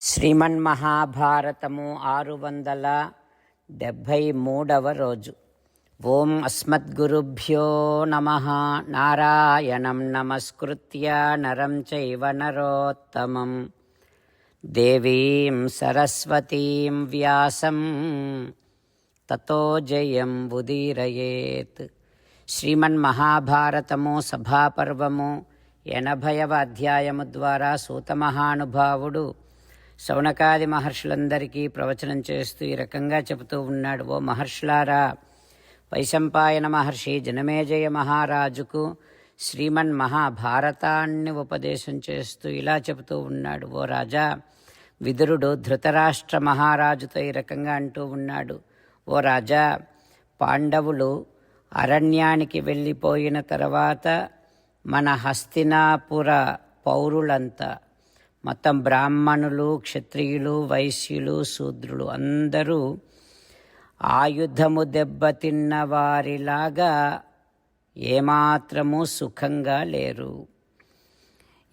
శ్రీమన్మహాభారతము 673వ రోజు. ఓం అస్మద్గురుభ్యో నమః. నారాయణం నమస్కృత్య నరం చైవ నరోత్తమం దేవీం సరస్వతీం వ్యాసం తతో జయం ఉదీరయేత్. శ్రీమన్మహాభారతము సభాపర్వము 80వ అధ్యాయము ద్వారా సూత మహానుభావుడు శౌనకాది మహర్షులందరికీ ప్రవచనం చేస్తూ ఈ రకంగా చెబుతూ ఉన్నాడు. ఓ మహర్షులారా, వైశంపాయన మహర్షి జనమేజయ మహారాజుకు శ్రీమన్మహాభారతాన్ని ఉపదేశం చేస్తూ ఇలా చెబుతూ ఉన్నాడు. ఓ రాజా, విదురుడు ధృతరాష్ట్ర మహారాజుతో ఈ రకంగా అంటూ ఉన్నాడు. ఓ రాజా, పాండవులు అరణ్యానికి వెళ్ళిపోయిన తర్వాత మన హస్తినాపుర పౌరులంతా, మొత్తం బ్రాహ్మణులు, క్షత్రియులు, వైశ్యులు, శూద్రులు అందరూ ఆయుధము దెబ్బతిన్న వారిలాగా ఏమాత్రము సుఖంగా లేరు.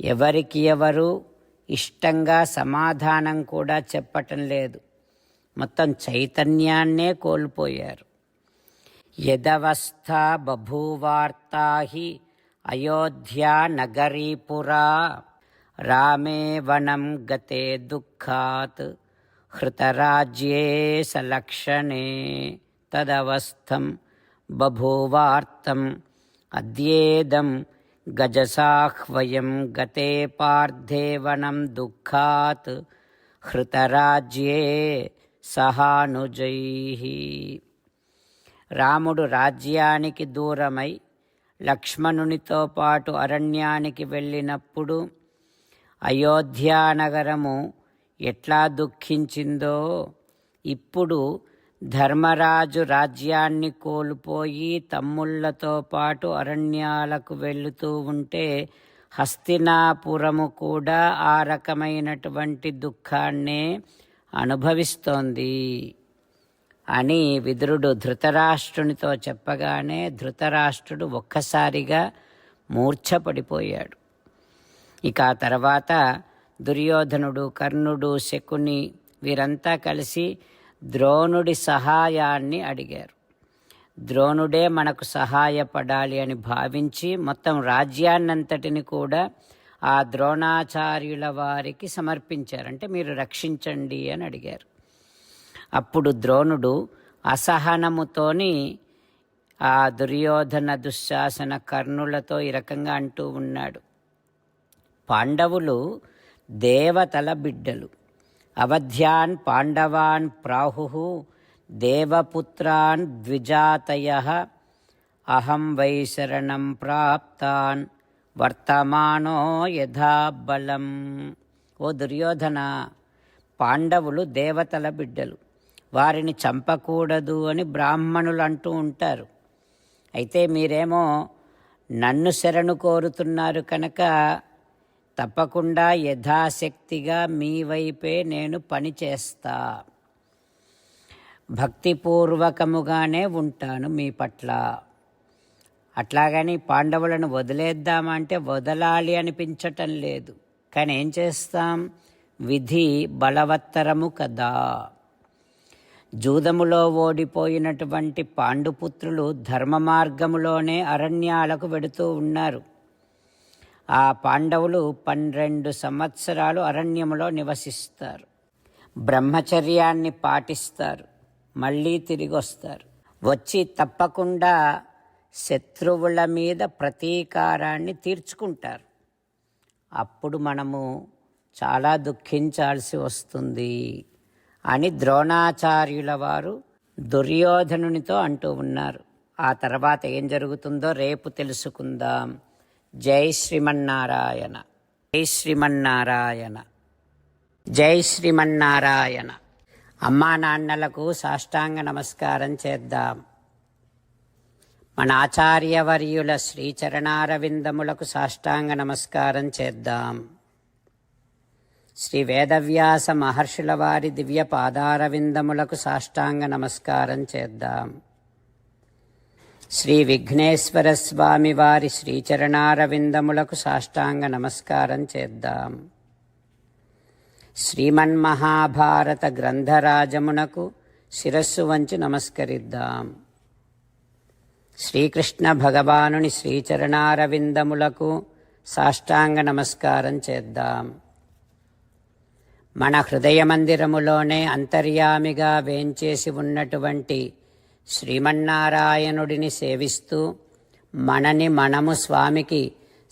ఎవరికి ఎవరు ఇష్టంగా సమాధానం కూడా చెప్పటం లేదు. మొత్తం చైతన్యాన్నే కోల్పోయారు. యదవస్థ బభూవార్తా హి అయోధ్యా నగరీపురా రామే వనం గతే దుఃఖాత్ హృతరాజ్యే సలక్షణే తదవస్థం బభూవార్తం అద్యేదం గజసాహ్వయం గతే పార్థే వనం దుఃఖాత్ హృతరాజ్యే సహానుజైః. రాముడు రాజ్యానికి దూరమై లక్ష్మణునితో పాటు అరణ్యానికి వెళ్ళినప్పుడు అయోధ్యానగరము ఎట్లా దుఃఖించిందో, ఇప్పుడు ధర్మరాజు రాజ్యాన్ని కోల్పోయి తమ్ముళ్లతో పాటు అరణ్యాలకు వెళుతూ ఉంటే హస్తినాపురము కూడా ఆ రకమైనటువంటి దుఃఖాన్నే అనుభవిస్తోంది అని విదురుడు ధృతరాష్ట్రునితో చెప్పగానే ధృతరాష్ట్రుడు ఒక్కసారిగా మూర్ఛపడిపోయాడు. ఇక ఆ తర్వాత దుర్యోధనుడు, కర్ణుడు, శకుని వీరంతా కలిసి ద్రోణుడి సహాయాన్ని అడిగారు. ద్రోణుడే మనకు సహాయపడాలి అని భావించి మొత్తం రాజ్యాన్నంతటిని కూడా ఆ ద్రోణాచార్యుల వారికి సమర్పించారు. అంటే మీరు రక్షించండి అని అడిగారు. అప్పుడు ద్రోణుడు అసహనముతోని ఆ దుర్యోధన, దుశ్శాసన, కర్ణులతో ఈ రకంగా అంటూ ఉన్నాడు. పాండవులు దేవతల బిడ్డలు. అవధ్యాన్ పాండవాన్ ప్రాహు దేవపుత్రాన్ ద్విజాతయః అహం వై శరణం ప్రాప్తాన్ వర్తమానో యథా బలం. ఓ దుర్యోధన, పాండవులు దేవతల బిడ్డలు, వారిని చంపకూడదు అని బ్రాహ్మణులు అంటూ ఉంటారు. అయితే మీరేమో నన్ను శరణు కోరుతున్నారు కనుక తప్పకుండా యథాశక్తిగా మీ వైపే నేను పని చేస్తా, భక్తిపూర్వకముగానే ఉంటాను మీ పట్ల. అట్లాగని పాండవులను వదిలేద్దామంటే వదలాలి అనిపించటం లేదు. కానీ ఏం చేస్తాం, విధి బలవత్తరము కదా. జూదములో ఓడిపోయినటువంటి పాండుపుత్రులు ధర్మ మార్గములోనే అరణ్యాలకు వెడుతూ ఉన్నారు. ఆ పాండవులు 12 సంవత్సరాలు అరణ్యములో నివసిస్తారు, బ్రహ్మచర్యాన్ని పాటిస్తారు, మళ్ళీ తిరిగి వస్తారు. వచ్చి తప్పకుండా శత్రువుల మీద ప్రతీకారాన్ని తీర్చుకుంటారు. అప్పుడు మనము చాలా దుఃఖించాల్సి వస్తుంది అని ద్రోణాచార్యుల వారు దుర్యోధనునితో అంటూ ఉన్నారు. ఆ తర్వాత ఏం జరుగుతుందో రేపు తెలుసుకుందాం. జై శ్రీమన్నారాయణ, జై శ్రీమన్నారాయణ, జై శ్రీమన్నారాయణ. అమ్మా నాన్నలకు సాష్టాంగ నమస్కారం చేద్దాం. మన ఆచార్యవర్యుల శ్రీచరణారవిందములకు సాష్టాంగ నమస్కారం చేద్దాం. శ్రీ వేదవ్యాస మహర్షుల వారి దివ్య పాదారవిందములకు సాష్టాంగ నమస్కారం చేద్దాం. శ్రీ విఘ్నేశ్వర స్వామి వారి శ్రీచరణారవిందములకు సాష్టాంగ నమస్కారం చేద్దాం. శ్రీమన్మహాభారత గ్రంథరాజమునకు శిరస్సు వంచి నమస్కరిద్దాం. శ్రీకృష్ణ భగవానుని శ్రీచరణారవిందములకు సాష్టాంగ నమస్కారం చేద్దాం. మన హృదయ మందిరములోనే అంతర్యామిగా వేంచేసి ఉన్నటువంటి శ్రీమన్నారాయణుడిని సేవిస్తూ మనని మనము స్వామికి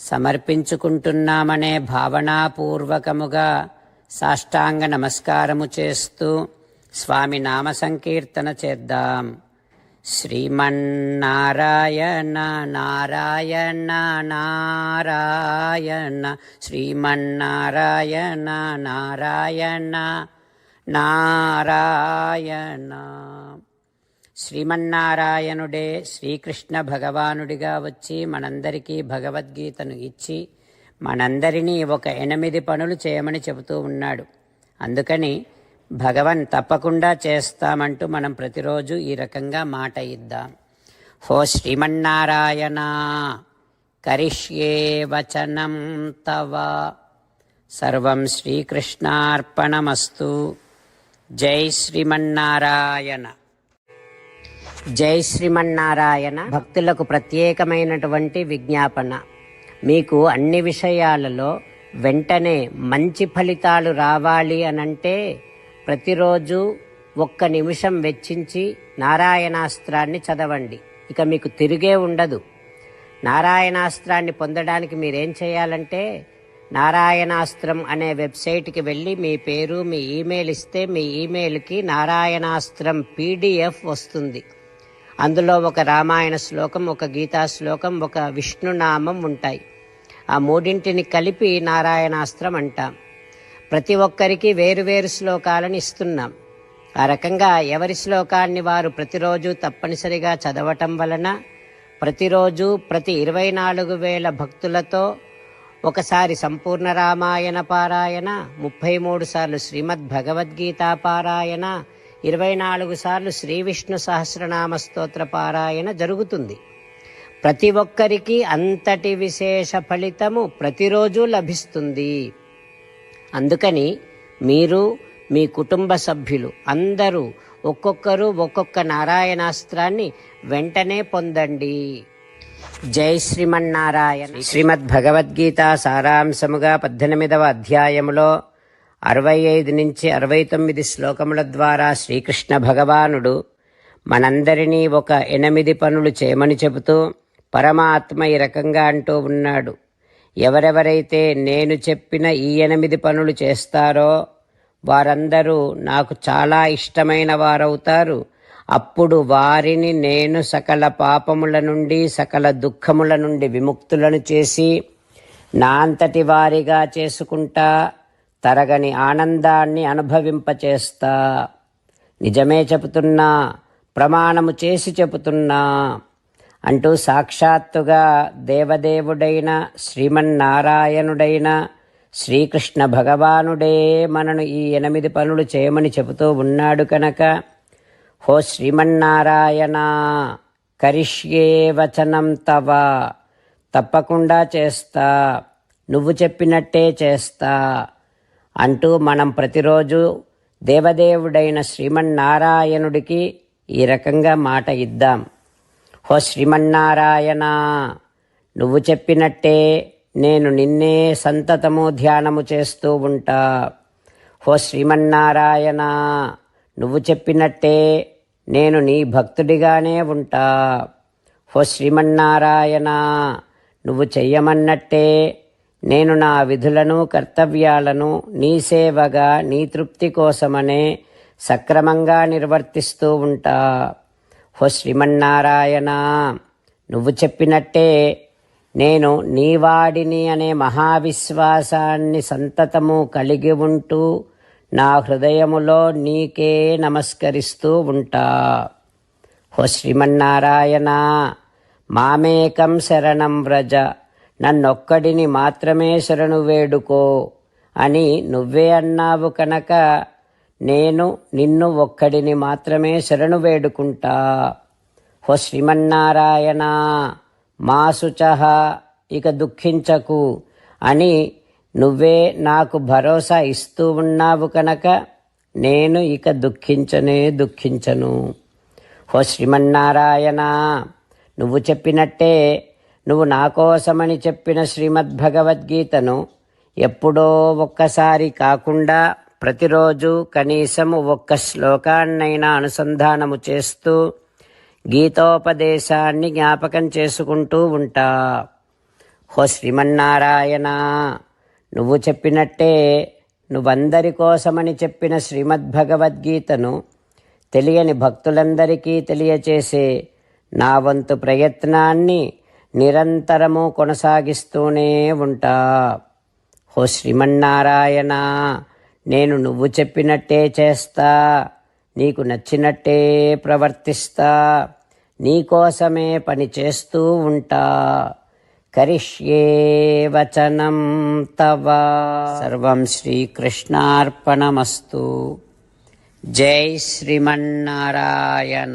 సమర్పించుకుంటున్నామనే భావనాపూర్వకముగా సాష్టాంగ నమస్కారము చేస్తూ స్వామి నామ సంకీర్తన చేద్దాం. శ్రీమన్నారాయణ నారాయణ నారాయణ శ్రీమన్నారాయణ నారాయణ నారాయణ. శ్రీమన్నారాయణుడే శ్రీకృష్ణ భగవానుడిగా వచ్చి మనందరికీ భగవద్గీతను ఇచ్చి మనందరినీ ఒక 8 పనులు చేయమని చెబుతూ ఉన్నాడు. అందుకని భగవన్ తప్పకుండా చేస్తామంటూ మనం ప్రతిరోజు ఈ రకంగా మాట ఇద్దాం. హో శ్రీమన్నారాయణ కరిష్యే వచనం తవ సర్వం శ్రీకృష్ణార్పణమస్తు. జై శ్రీమన్నారాయణ. జై శ్రీమన్నారాయణ. భక్తులకు ప్రత్యేకమైనటువంటి విజ్ఞాపన. మీకు అన్ని విషయాలలో వెంటనే మంచి ఫలితాలు రావాలి అనంటే ప్రతిరోజు 1 నిమిషం వెచ్చించి నారాయణాస్త్రాన్ని చదవండి. ఇక మీకు తిరిగే ఉండదు. నారాయణాస్త్రాన్ని పొందడానికి మీరేం చేయాలంటే నారాయణాస్త్రం అనే వెబ్సైట్కి వెళ్ళి మీ పేరు మీ ఈమెయిల్ ఇస్తే మీ ఈమెయిల్కి నారాయణాస్త్రం PDF వస్తుంది. అందులో ఒక రామాయణ శ్లోకం, ఒక గీతా శ్లోకం, ఒక విష్ణునామం ఉంటాయి. ఆ 3 కలిపి నారాయణాస్త్రం అంటాం. ప్రతి ఒక్కరికి వేరువేరు శ్లోకాలను ఇస్తున్నాం. ఆ రకంగా ఎవరి శ్లోకాన్ని వారు ప్రతిరోజు తప్పనిసరిగా చదవటం వలన ప్రతిరోజు ప్రతి 24,000 భక్తులతో ఒకసారి సంపూర్ణ రామాయణ పారాయణ, 33 సార్లు శ్రీమద్ భగవద్గీత పారాయణ, 24 సార్లు శ్రీ విష్ణు సహస్రనామ స్తోత్ర పారాయణ జరుగుతుంది. ప్రతి ఒక్కరికి అంతటి విశేష ఫలితము ప్రతిరోజు లభిస్తుంది. అందుకని మీరు మీ కుటుంబ సభ్యులు అందరూ ఒక్కొక్కరు ఒక్కొక్క నారాయణాస్త్రాన్ని వెంటనే పొందండి. జై శ్రీమన్నారాయణ. శ్రీమద్ భగవద్గీత సారాంశముగా 18వ అధ్యాయములో 65 నుంచి 69 శ్లోకముల ద్వారా శ్రీకృష్ణ భగవానుడు మనందరినీ ఒక 8 పనులు చేయమని చెబుతూ పరమాత్మ ఈ రకంగా అంటూ ఉన్నాడు. ఎవరెవరైతే నేను చెప్పిన ఈ 8 పనులు చేస్తారో వారందరూ నాకు చాలా ఇష్టమైన వారవుతారు. అప్పుడు వారిని నేను సకల పాపముల నుండి సకల దుఃఖముల నుండి విముక్తులను చేసి నా అంతటి వారిగా చేసుకుంటా, తరగని ఆనందాన్ని అనుభవింపచేస్తా. నిజమే చెబుతున్నా, ప్రమాణము చేసి చెబుతున్నా అంటూ సాక్షాత్తుగా దేవదేవుడైన శ్రీమన్నారాయణుడైన శ్రీకృష్ణ భగవానుడే మనను ఈ 8 పనులు చేయమని చెబుతూ ఉన్నాడు కనుక హో శ్రీమన్నారాయణ కరిష్యే వచనం తవ తప్పకుండా చేస్తా, నువ్వు చెప్పినట్టే చేస్తా అంటూ మనం ప్రతిరోజు దేవదేవుడైన శ్రీమన్నారాయణుడికి ఈ రకంగా మాట ఇద్దాం. హో శ్రీమన్నారాయణ నువ్వు చెప్పినట్టే నేను నిన్నే సంతతము ధ్యానము చేస్తూ ఉంటా. హో శ్రీమన్నారాయణ నువ్వు చెప్పినట్టే నేను నీ భక్తుడిగానే ఉంటా. హో శ్రీమన్నారాయణ నువ్వు చెయ్యమన్నట్టే నేను నా విధులను కర్తవ్యాలను నీ సేవగా నీ తృప్తి కోసమనే సక్రమంగా నిర్వర్తిస్తూ ఉంటా. హో శ్రీమన్నారాయణ నువ్వు చెప్పినట్టే నేను నీవాడిని అనే మహావిశ్వాసాన్ని సంతతము కలిగి ఉంటూ నా హృదయములో నీకే నమస్కరిస్తూ ఉంటా. హో శ్రీమన్నారాయణ మామేకం శరణం వ్రజ నన్నొక్కడిని మాత్రమే శరణు వేడుకో అని నువ్వే అన్నావు కనుక నేను నిన్ను ఒక్కడిని మాత్రమే శరణు వేడుకుంటా. హో శ్రీమన్నారాయణ మా శుచః ఇక దుఃఖించకు అని నువ్వే నాకు భరోసా ఇస్తూ ఉన్నావు కనుక నేను ఇక దుఃఖించను. ఓ శ్రీమన్నారాయణ, నువ్వు చెప్పినట్టే నువ్వు నా కోసమని చెప్పిన శ్రీమద్భగవద్గీతను ఎప్పుడో ఒక్కసారి కాకుండా ప్రతిరోజు కనీసం ఒక్క శ్లోకాన్నైనా అనుసంధానము చేస్తూ గీతోపదేశాన్ని జ్ఞాపకం చేసుకుంటూ ఉంటా. ఓ శ్రీమన్నారాయణ, నువ్వు చెప్పినట్టే నువ్వందరి కోసమని చెప్పిన శ్రీమద్భగవద్గీతను తెలియని భక్తులందరికీ తెలియచేసే నా వంతు ప్రయత్నాన్ని నిరంతరము కొనసాగిస్తూనే ఉంటా. ఓ శ్రీమన్నారాయణ, నేను నువ్వు చెప్పినట్టే చేస్తా, నీకు నచ్చినట్టే ప్రవర్తిస్తా, నీకోసమే పని చేస్తూ ఉంటా. కరిష్యే వచనం తవ. సర్వం శ్రీకృష్ణార్పణమస్తు. జై శ్రీమన్నారాయణ.